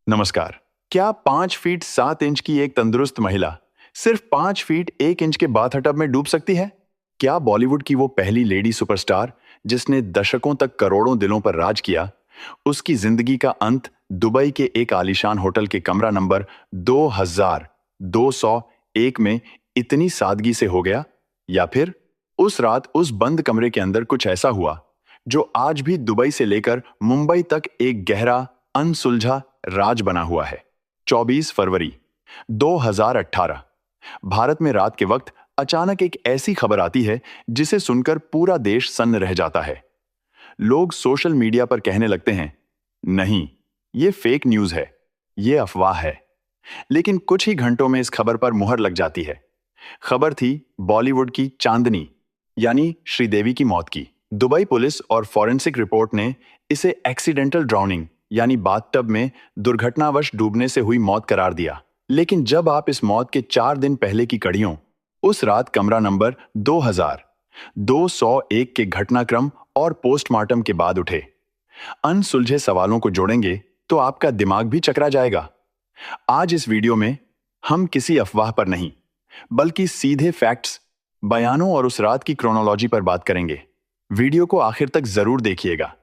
नमस्कार। क्या 5 feet 7 inch की एक तंदुरुस्त महिला सिर्फ 5 फीट 1 इंच के बाथटब में डूब सकती है? क्या बॉलीवुड की वो पहली लेडी सुपरस्टार जिसने दशकों तक करोड़ों दिलों पर राज किया, उसकी जिंदगी का अंत दुबई के एक आलीशान होटल के कमरा नंबर 2201 में इतनी सादगी से हो गया? या फिर उस रात उस बंद कमरे के अंदर कुछ ऐसा हुआ जो आज भी दुबई से लेकर मुंबई तक एक गहरा अनसुलझा राज बना हुआ है? 24 फरवरी 2018 भारत में रात के वक्त अचानक एक ऐसी खबर आती है जिसे सुनकर पूरा देश सन्न रह जाता है। लोग सोशल मीडिया पर कहने लगते हैं, नहीं, ये फेक न्यूज है, ये अफवाह है। लेकिन कुछ ही घंटों में इस खबर पर मुहर लग जाती है। खबर थी बॉलीवुड की चांदनी यानी श्रीदेवी की मौत की। दुबई पुलिस और फॉरेंसिक रिपोर्ट ने इसे एक्सीडेंटल ड्राउनिंग यानी बाथटब में दुर्घटनावश डूबने से हुई मौत करार दिया। लेकिन जब आप इस मौत के 4 दिन पहले की कड़ियों, उस रात कमरा नंबर 2201 के घटनाक्रम और पोस्टमार्टम के बाद उठे अनसुलझे सवालों को जोड़ेंगे तो आपका दिमाग भी चकरा जाएगा। आज इस वीडियो में हम किसी अफवाह पर नहीं, बल्कि सीधे फैक्ट्स, बयानों और उस रात की क्रोनोलॉजी पर बात करेंगे। वीडियो को आखिर तक जरूर देखिएगा,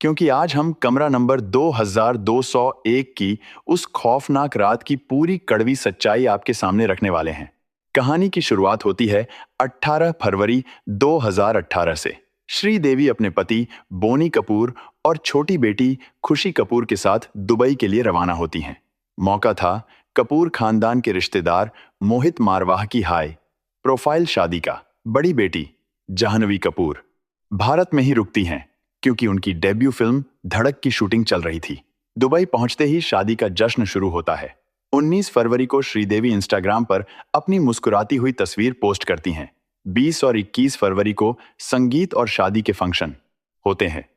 क्योंकि आज हम कमरा नंबर 2201 की उस खौफनाक रात की पूरी कड़वी सच्चाई आपके सामने रखने वाले हैं। कहानी की शुरुआत होती है 18 फरवरी 2018 से। श्रीदेवी अपने पति बोनी कपूर और छोटी बेटी खुशी कपूर के साथ दुबई के लिए रवाना होती हैं। मौका था कपूर खानदान के रिश्तेदार मोहित मारवाह की हाई प्रोफाइल शादी का। बड़ी बेटी जाह्नवी कपूर भारत में ही रुकती हैं, क्योंकि उनकी डेब्यू फिल्म धड़क की शूटिंग चल रही थी। दुबई पहुंचते ही शादी का जश्न शुरू होता है। 19 फरवरी को श्रीदेवी इंस्टाग्राम पर अपनी मुस्कुराती हुई तस्वीर पोस्ट करती हैं। 20 और 21 फरवरी को संगीत और शादी के फंक्शन होते हैं।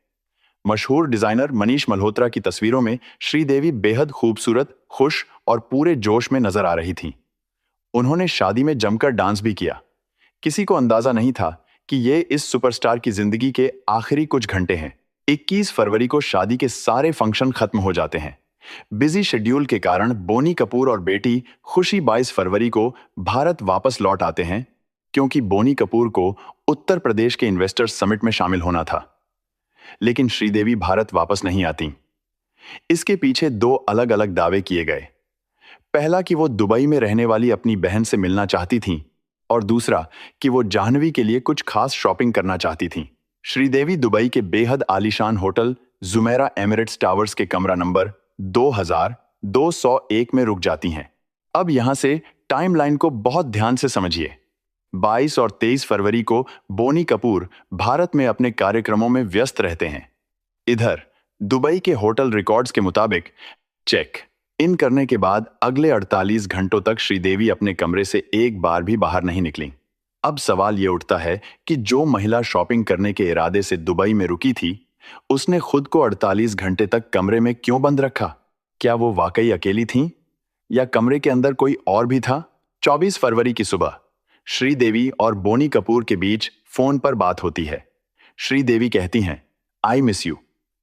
मशहूर डिजाइनर मनीष मल्होत्रा की तस्वीरों में श्रीदेवी बेहद खूबसूरत, खुश और पूरे जोश में नजर आ रही थीं। उन्होंने शादी में जमकर डांस भी किया। किसी को अंदाजा नहीं था कि ये इस सुपरस्टार की जिंदगी के आखिरी कुछ घंटे हैं। 21 फरवरी को शादी के सारे फंक्शन खत्म हो जाते हैं। बिजी शेड्यूल के कारण बोनी कपूर और बेटी खुशी 22 फरवरी को भारत वापस लौट आते हैं, क्योंकि बोनी कपूर को उत्तर प्रदेश के इन्वेस्टर्स समिट में शामिल होना था। लेकिन श्रीदेवी भारत वापस नहीं आती। इसके पीछे 2 अलग अलग दावे किए गए। पहला कि वो दुबई में रहने वाली अपनी बहन से मिलना चाहती थीं, और दूसरा कि वो जाह्नवी के लिए कुछ खास शॉपिंग करना चाहती थीं। श्रीदेवी दुबई के बेहद आलीशान होटल जुमेरा एमिरेट्स टावर्स के कमरा नंबर 2201 में रुक जाती हैं। अब यहां से टाइमलाइन को बहुत ध्यान से समझिए। 22 और 23 फरवरी को बोनी कपूर भारत में अपने कार्यक्रमों में व्यस्त रहते हैं। इधर दुबई के होटल रिकॉर्ड्स के मुताबिक चेक इन करने के बाद अगले 48 घंटों तक श्रीदेवी अपने कमरे से एक बार भी बाहर नहीं निकली। अब सवाल ये उठता है कि जो महिला शॉपिंग करने के इरादे से दुबई में रुकी थी, उसने खुद को 48 घंटे तक कमरे में क्यों बंद रखा? क्या वो वाकई अकेली थीं, या कमरे के अंदर कोई और भी था? 24 फरवरी की सुबह श्रीदेवी और बोनी कपूर के बीच फोन पर बात होती है। श्रीदेवी कहती हैं, I miss you.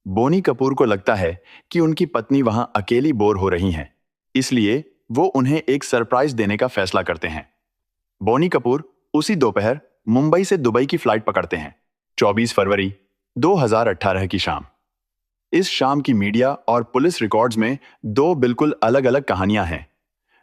Boney Kapoor को लगता है कि उनकी पत्नी वहां अकेली बोर हो रही हैं, इसलिए वो उन्हें एक सरप्राइज देने का फैसला करते हैं। बोनी कपूर उसी दोपहर मुंबई से दुबई की फ्लाइट पकड़ते हैं। 24 फरवरी 2018 की शाम। इस शाम की मीडिया और पुलिस रिकॉर्ड्स में 2 बिल्कुल अलग अलग कहानियां हैं,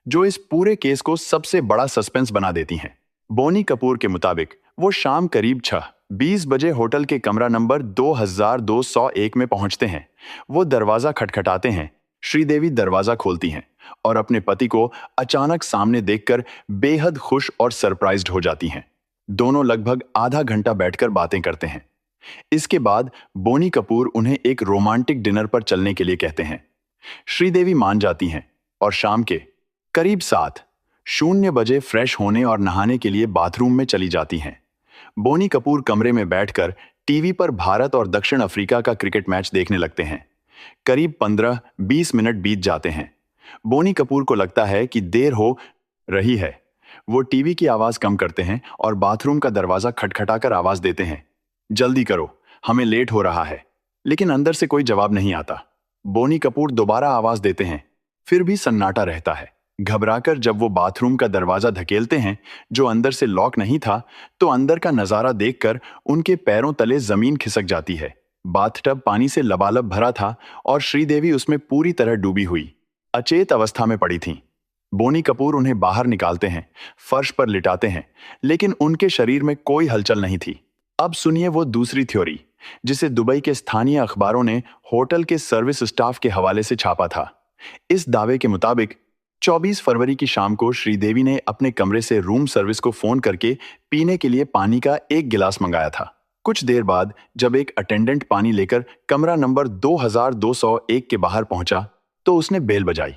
जो इस पूरे केस को सबसे बड़ा सस्पेंस बना देती हैं। बोनी कपूर के मुताबिक वो शाम करीब 6:20 बजे होटल के कमरा नंबर 2201 में पहुंचते हैं। वो दरवाजा खटखटाते हैं। श्रीदेवी दरवाजा खोलती हैं और अपने पति को अचानक सामने देखकर बेहद खुश और सरप्राइज्ड हो जाती हैं। दोनों लगभग आधा घंटा बैठकर बातें करते हैं। इसके बाद बोनी कपूर उन्हें एक रोमांटिक डिनर पर चलने के लिए कहते हैं। श्रीदेवी मान जाती हैं और शाम के करीब 7:00 बजे फ्रेश होने और नहाने के लिए बाथरूम में चली जाती हैं। बोनी कपूर कमरे में बैठकर टीवी पर भारत और दक्षिण अफ्रीका का क्रिकेट मैच देखने लगते हैं। करीब 15-20 मिनट बीत जाते हैं। बोनी कपूर को लगता है कि देर हो रही है। वो टीवी की आवाज कम करते हैं और बाथरूम का दरवाजा खटखटाकर आवाज देते हैं, जल्दी करो, हमें लेट हो रहा है। लेकिन अंदर से कोई जवाब नहीं आता। बोनी कपूर दोबारा आवाज देते हैं, फिर भी सन्नाटा रहता है। घबराकर जब वो बाथरूम का दरवाजा धकेलते हैं, जो अंदर से लॉक नहीं था, तो अंदर का नजारा देखकर उनके पैरों तले जमीन खिसक जाती है। बाथटब पानी से लबालब भरा था और श्रीदेवी उसमें पूरी तरह डूबी हुई अचेत अवस्था में पड़ी थीं। बोनी कपूर उन्हें बाहर निकालते हैं, फर्श पर लिटाते हैं, लेकिन उनके शरीर में कोई हलचल नहीं थी। अब सुनिए वो दूसरी थ्योरी, जिसे दुबई के स्थानीय अखबारों ने होटल के सर्विस स्टाफ के हवाले से छापा था। इस दावे के मुताबिक 24 फरवरी की शाम को श्रीदेवी ने अपने कमरे से रूम सर्विस को फोन करके पीने के लिए पानी का एक गिलास मंगाया था। कुछ देर बाद जब एक अटेंडेंट पानी लेकर कमरा नंबर 2201 के बाहर पहुंचा, तो उसने बेल बजाई।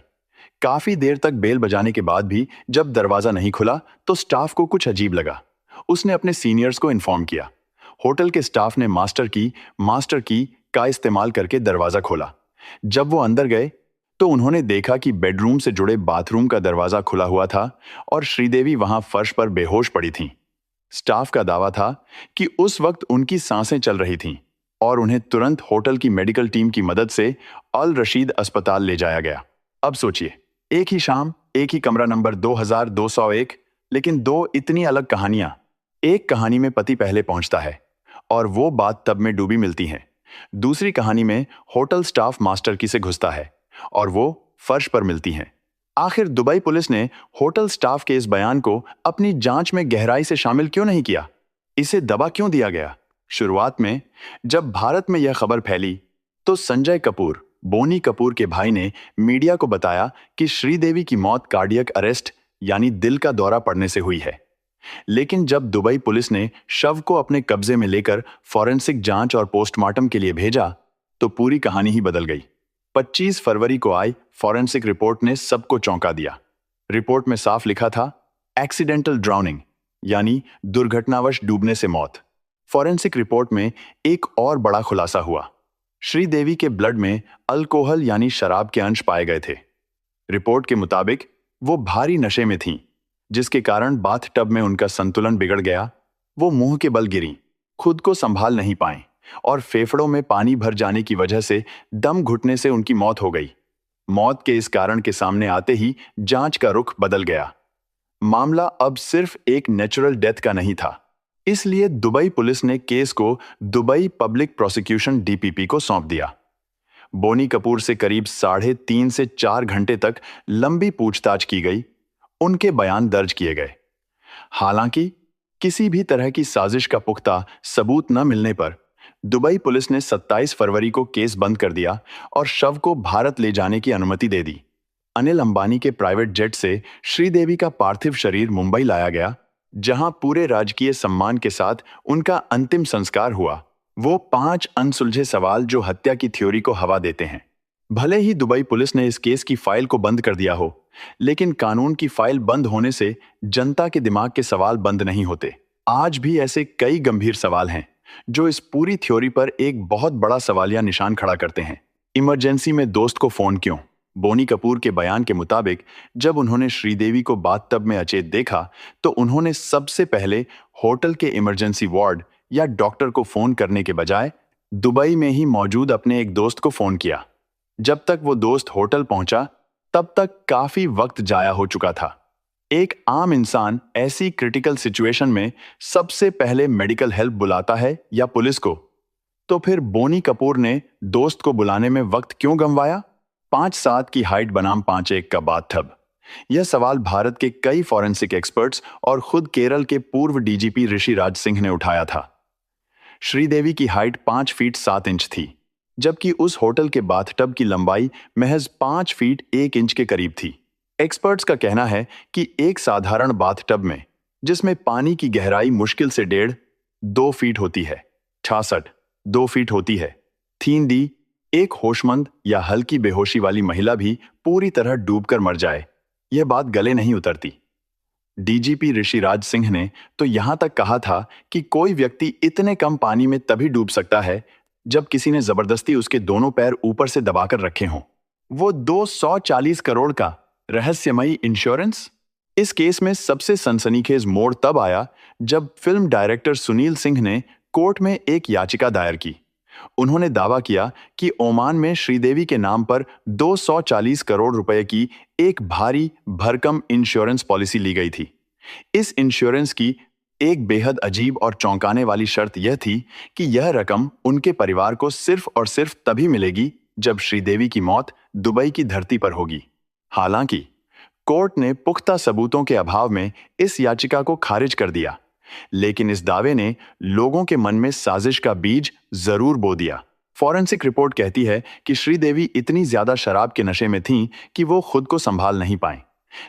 काफी देर तक बेल बजाने के बाद भी जब दरवाजा नहीं खुला, तो स्टाफ को कुछ अजीब लगा। उसने अपने सीनियर्स को इन्फॉर्म किया। होटल के स्टाफ ने मास्टर की का इस्तेमाल करके दरवाजा खोला। जब वो अंदर गए, तो उन्होंने देखा कि बेडरूम से जुड़े बाथरूम का दरवाजा खुला हुआ था और श्रीदेवी वहां फर्श पर बेहोश पड़ी थीं। स्टाफ का दावा था कि उस वक्त उनकी सांसें चल रही थीं और उन्हें तुरंत होटल की मेडिकल टीम की मदद से अल रशीद अस्पताल ले जाया गया। अब सोचिए, एक ही शाम, एक ही कमरा नंबर 2201, लेकिन दो इतनी अलग कहानियां। एक कहानी में पति पहले पहुंचता है और वो बात तब में डूबी मिलती है। दूसरी कहानी में होटल स्टाफ मास्टर की से घुसता है और वो फर्श पर मिलती हैं। आखिर दुबई पुलिस ने होटल स्टाफ के इस बयान को अपनी जांच में गहराई से शामिल क्यों नहीं किया? इसे दबा क्यों दिया गया? शुरुआत में जब भारत में यह खबर फैली, तो संजय कपूर, बोनी कपूर के भाई, ने मीडिया को बताया कि श्रीदेवी की मौत कार्डियक अरेस्ट यानी दिल का दौरा पड़ने से हुई है। लेकिन जब दुबई पुलिस ने शव को अपने कब्जे में लेकर फॉरेंसिक जांच और पोस्टमार्टम के लिए भेजा, तो पूरी कहानी ही बदल गई। 25 फरवरी को आई फॉरेंसिक रिपोर्ट ने सबको चौंका दिया। रिपोर्ट में साफ लिखा था, एक्सीडेंटल ड्राउनिंग यानी दुर्घटनावश डूबने से मौत। फॉरेंसिक रिपोर्ट में एक और बड़ा खुलासा हुआ। श्रीदेवी के ब्लड में अल्कोहल यानी शराब के अंश पाए गए थे। रिपोर्ट के मुताबिक वो भारी नशे में थीं, जिसके कारण बाथटब में उनका संतुलन बिगड़ गया। वो मुंह के बल गिरीं, खुद को संभाल नहीं पाएं और फेफड़ों में पानी भर जाने की वजह से दम घुटने से उनकी मौत हो गई। मौत के इस कारण के सामने आते ही जांच का रुख बदल गया। मामला अब सिर्फ एक नेचुरल डेथ का नहीं था। इसलिए दुबई पुलिस ने केस को दुबई पब्लिक प्रोसिक्यूशन डीपीपी को सौंप दिया। बोनी कपूर से करीब 3.5 से 4 घंटे तक लंबी पूछताछ की गई। उनके बयान दर्ज किए गए। हालांकि किसी भी तरह की साजिश का पुख्ता सबूत न मिलने पर दुबई पुलिस ने 27 फरवरी को केस बंद कर दिया और शव को भारत ले जाने की अनुमति दे दी। अनिल अंबानी के प्राइवेट जेट से श्रीदेवी का पार्थिव शरीर मुंबई लाया गया, जहां पूरे राजकीय सम्मान के साथ उनका अंतिम संस्कार हुआ। वो 5 अनसुलझे सवाल जो हत्या की थ्योरी को हवा देते हैं। भले ही दुबई पुलिस ने इस केस की फाइल को बंद कर दिया हो, लेकिन कानून की फाइल बंद होने से जनता के दिमाग के सवाल बंद नहीं होते। आज भी ऐसे कई गंभीर सवाल हैं जो इस पूरी थ्योरी पर एक बहुत बड़ा सवालिया निशान खड़ा करते हैं। इमरजेंसी में दोस्त को फोन क्यों? बोनी कपूर के बयान के मुताबिक जब उन्होंने श्रीदेवी को बाथटब में अचेत देखा, तो उन्होंने सबसे पहले होटल के इमरजेंसी वार्ड या डॉक्टर को फोन करने के बजाय दुबई में ही मौजूद अपने एक दोस्त को फोन किया। जब तक वो दोस्त होटल पहुंचा, तब तक काफी वक्त जाया हो चुका था। एक आम इंसान ऐसी क्रिटिकल सिचुएशन में सबसे पहले मेडिकल हेल्प बुलाता है या पुलिस को? तो फिर बोनी कपूर ने दोस्त को बुलाने में वक्त क्यों गंवाया? 5'7" की हाइट बनाम 5'1" का बाथटब। यह सवाल भारत के कई फॉरेंसिक एक्सपर्ट्स और खुद केरल के पूर्व डीजीपी ऋषि राज सिंह ने उठाया था। श्रीदेवी की हाइट 5 फीट 7 इंच थी, जबकि उस होटल के बाथटब की लंबाई महज 5 फीट 1 इंच के करीब थी। एक्सपर्ट्स का कहना है कि एक साधारण बाथटब में, जिसमें पानी की गहराई मुश्किल से 1.5-2 फीट होती है, 2 फीट होती है, थींदी एक होशमंद या हल्की बेहोशी वाली महिला भी पूरी तरह डूबकर मर जाए, यह बात गले नहीं उतरती। डीजीपी ऋषि राज सिंह ने तो यहां तक कहा था कि कोई व्यक्ति इतने कम पानी में तभी डूब सकता है जब किसी ने जबरदस्ती उसके दोनों पैर ऊपर से दबाकर रखे हों। वो 240 करोड़ का रहस्यमयी इंश्योरेंस। इस केस में सबसे सनसनीखेज मोड़ तब आया जब फिल्म डायरेक्टर सुनील सिंह ने कोर्ट में एक याचिका दायर की। उन्होंने दावा किया कि ओमान में श्रीदेवी के नाम पर 240 करोड़ रुपए की एक भारी भरकम इंश्योरेंस पॉलिसी ली गई थी। इस इंश्योरेंस की एक बेहद अजीब और चौंकाने वाली शर्त यह थी कि यह रकम उनके परिवार को सिर्फ और सिर्फ तभी मिलेगी जब श्रीदेवी की मौत दुबई की धरती पर होगी। हालांकि कोर्ट ने पुख्ता सबूतों के अभाव में इस याचिका को खारिज कर दिया, लेकिन इस दावे ने लोगों के मन में साजिश का बीज जरूर बो दिया। फॉरेंसिक रिपोर्ट कहती है कि श्रीदेवी इतनी ज्यादा शराब के नशे में थीं कि वो खुद को संभाल नहीं पाए।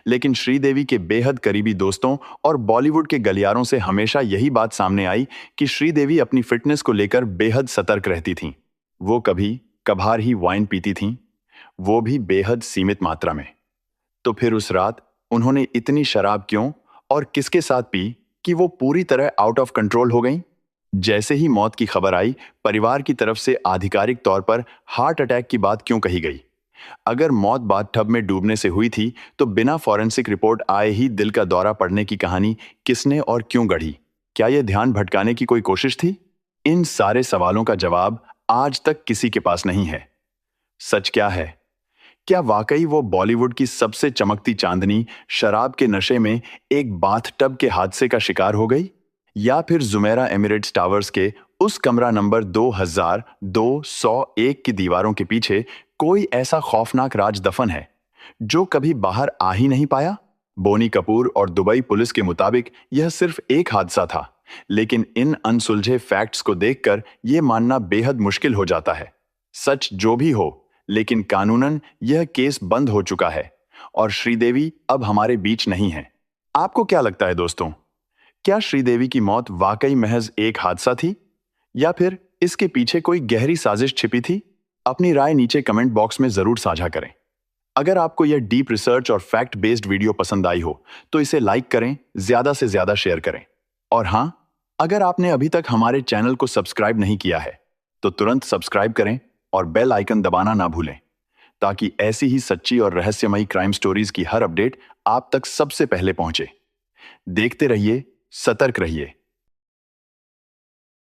लेकिन श्रीदेवी के बेहद करीबी दोस्तों और बॉलीवुड के गलियारों से हमेशा यही बात सामने आई कि श्रीदेवी अपनी फिटनेस को लेकर बेहद सतर्क रहती थीं। वो कभी कभार ही वाइन पीती थीं, वो भी बेहद सीमित मात्रा में। तो फिर उस रात उन्होंने इतनी शराब क्यों और किसके साथ पी कि वो पूरी तरह आउट ऑफ कंट्रोल हो गईं? जैसे ही मौत की खबर आई, परिवार की तरफ से आधिकारिक तौर पर हार्ट अटैक की बात क्यों कही गई? अगर मौत बाथटब में डूबने से हुई थी, तो बिना फॉरेंसिक रिपोर्ट आए ही दिल का दौरा पड़ने की कहानी किसने और क्यों गढ़ी? क्या यह ध्यान भटकाने की कोई कोशिश थी? इन सारे सवालों का जवाब आज तक किसी के पास नहीं है। सच क्या है? क्या वाकई वो बॉलीवुड की सबसे चमकती चांदनी शराब के नशे में एक बाथटब के हादसे का शिकार हो गई? या फिर जुमेरा एमिरेट्स टावर्स के उस कमरा नंबर 2201 की दीवारों के पीछे कोई ऐसा खौफनाक राज दफन है जो कभी बाहर आ ही नहीं पाया? बोनी कपूर और दुबई पुलिस के मुताबिक यह सिर्फ एक हादसा था, लेकिन इन अनसुलझे फैक्ट्स को देखकर यह मानना बेहद मुश्किल हो जाता है। सच जो भी हो, लेकिन कानूनन यह केस बंद हो चुका है और श्रीदेवी अब हमारे बीच नहीं है। आपको क्या लगता है दोस्तों? क्या श्रीदेवी की मौत वाकई महज एक हादसा थी या फिर इसके पीछे कोई गहरी साजिश छिपी थी? अपनी राय नीचे कमेंट बॉक्स में जरूर साझा करें। अगर आपको यह डीप रिसर्च और फैक्ट बेस्ड वीडियो पसंद आई हो तो इसे लाइक करें, ज्यादा से ज्यादा शेयर करें। और हां, अगर आपने अभी तक हमारे चैनल को सब्सक्राइब नहीं किया है तो तुरंत सब्सक्राइब करें और बेल आइकन दबाना ना भूलें, ताकि ऐसी ही सच्ची और रहस्यमयी क्राइम स्टोरीज की हर अपडेट आप तक सबसे पहले पहुंचे। देखते रहिए, सतर्क रहिए।